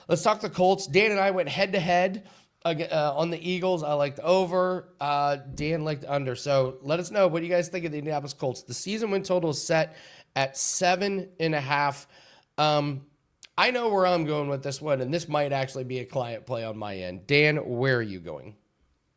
Let's talk the Colts. Dan and I went head-to-head on the Eagles. I liked over. Dan liked under. So let us know, what do you guys think of the Indianapolis Colts? The season win total is set at 7.5. I know where I'm going with this one, and this might actually be a client play on my end. Dan, where are you going?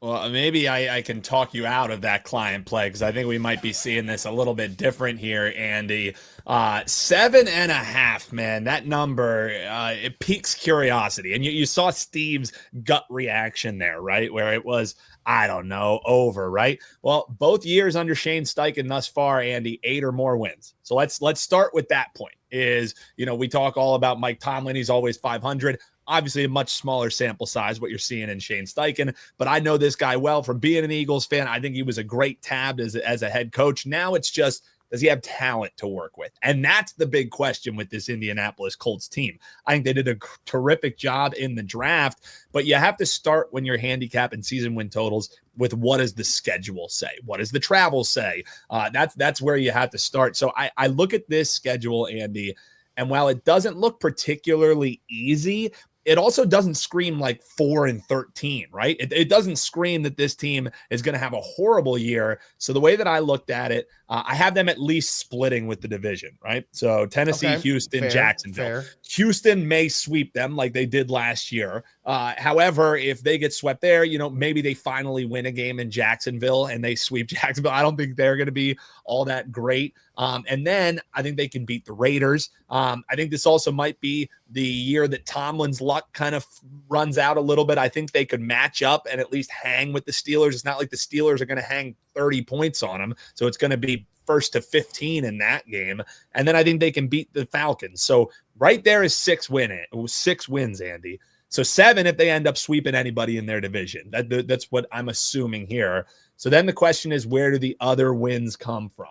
Well, maybe I can talk you out of that client play because I think we might be seeing this a little bit different here, Andy. 7.5, man. That number, it piques curiosity. And you saw Steve's gut reaction there, right? Where it was, I don't know, over, right? Well, both years under Shane Steichen thus far, Andy, 8 or more wins. So let's start with that point. We talk all about Mike Tomlin. He's always 500. Obviously, a much smaller sample size, what you're seeing in Shane Steichen. But I know this guy well from being an Eagles fan. I think he was a great tab as a head coach. Now it's just, does he have talent to work with? And that's the big question with this Indianapolis Colts team. I think they did a terrific job in the draft, but you have to start when you're handicapping season win totals with what does the schedule say? What does the travel say? That's where you have to start. So I look at this schedule, Andy, and while it doesn't look particularly easy, it also doesn't scream like 4-13, right? It doesn't scream that this team is going to have a horrible year. So the way that I looked at it, I have them at least splitting with the division, right? So Tennessee, okay, Houston, Jacksonville. Houston may sweep them like they did last year. However, if they get swept there, maybe they finally win a game in Jacksonville and they sweep Jacksonville. I don't think they're going to be all that great. And then I think they can beat the Raiders. I think this also might be the year that Tomlin's luck kind of runs out a little bit. I think they could match up and at least hang with the Steelers. It's not like the Steelers are going to hang 30 points on them. So it's going to be 1st to 15 in that game. And then I think they can beat the Falcons. So right there is 6 wins, Andy. So 7 if they end up sweeping anybody in their division. That's what I'm assuming here. So then the question is, where do the other wins come from?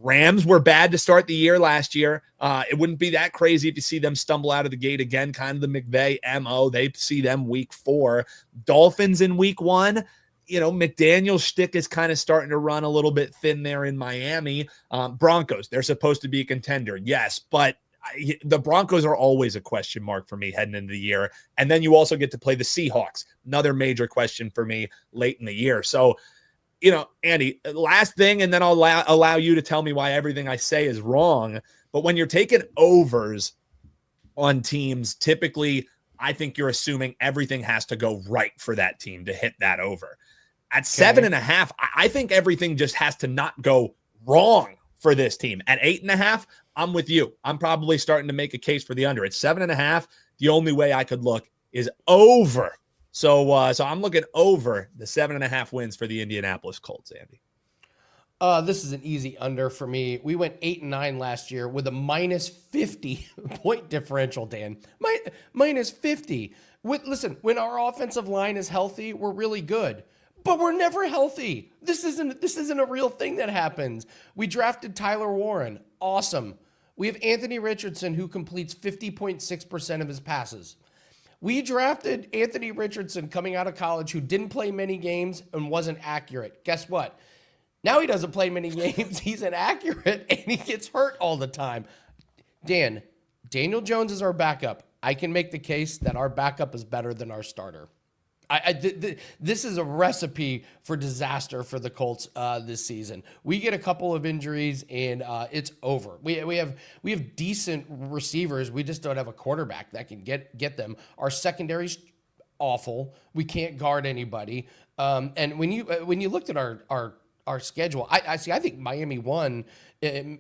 Rams were bad to start the year last year. It wouldn't be that crazy if you see them stumble out of the gate again, kind of the McVay MO. They see them week 4. Dolphins in week 1. McDaniel's shtick is kind of starting to run a little bit thin there in Miami. Broncos, they're supposed to be a contender. Yes, but the Broncos are always a question mark for me heading into the year. And then you also get to play the Seahawks, another major question for me late in the year. So, Andy, last thing, and then I'll allow you to tell me why everything I say is wrong. But when you're taking overs on teams, typically, I think you're assuming everything has to go right for that team to hit that over. At 7.5, I think everything just has to not go wrong for this team. At 8.5, I'm with you. I'm probably starting to make a case for the under. At 7.5, the only way I could look is over. So I'm looking over the 7.5 wins for the Indianapolis Colts, Andy. This is an easy under for me. We went 8-9 last year with a minus 50 point differential, Dan. Minus 50. Listen, when our offensive line is healthy, we're really good. But we're never healthy. This isn't a real thing that happens. We drafted Tyler Warren. Awesome. We have Anthony Richardson, who completes 50.6% of his passes. We drafted Anthony Richardson coming out of college who didn't play many games and wasn't accurate. Guess what? Now he doesn't play many games. He's inaccurate and he gets hurt all the time. Daniel Jones is our backup. I can make the case that our backup is better than our starter. This is a recipe for disaster for the Colts this season. We get a couple of injuries and it's over. We have decent receivers. We just don't have a quarterback that can get them. Our secondary's awful. We can't guard anybody. And when you looked at our schedule, I think Miami won.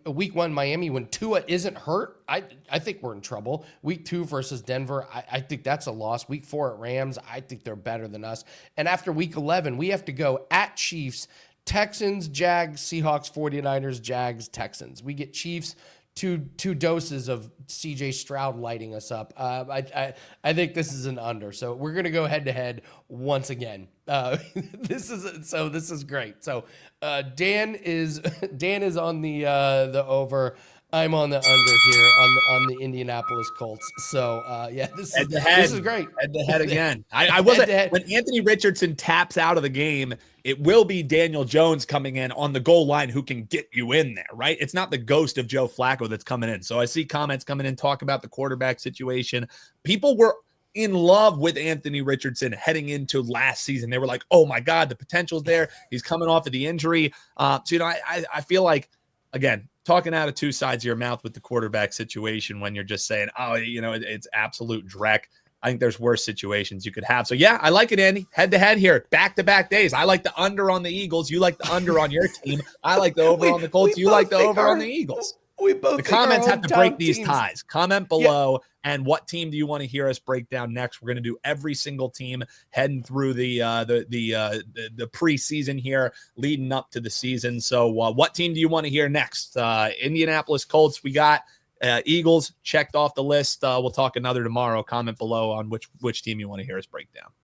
Week 1, Miami, when Tua isn't hurt, I think we're in trouble. Week 2 versus Denver, I think that's a loss. Week 4 at Rams, I think they're better than us. And after week 11, we have to go at Chiefs, Texans, Jags, Seahawks, 49ers, Jags, Texans. We get Chiefs, two doses of CJ Stroud lighting us up. I think this is an under. So we're going to go head to head once again. This is great. So Dan is on the over. I'm on the under here on the Indianapolis Colts. So this is great. Head to head again. I wasn't when Anthony Richardson taps out of the game. It will be Daniel Jones coming in on the goal line who can get you in there, right? It's not the ghost of Joe Flacco that's coming in. So I see comments coming in talk about the quarterback situation. People were in love with Anthony Richardson heading into last season. They were like, oh my God, the potential's there. He's coming off of the injury. So, I feel like, again, talking out of two sides of your mouth with the quarterback situation when you're just saying, oh, it's absolute dreck. I think there's worse situations you could have. So, yeah, I like it, Andy. Head-to-head here, back-to-back days. I like the under on the Eagles. You like the under on your team. I like the over on the Colts. You like the over on the Eagles. We both. The comments have to break these teams. ties. Comment below, and what team do you want to hear us break down next? We're going to do every single team heading through the preseason here, leading up to the season. So, what team do you want to hear next? Indianapolis Colts. We got Eagles checked off the list. We'll talk another tomorrow. Comment below on which team you want to hear us break down.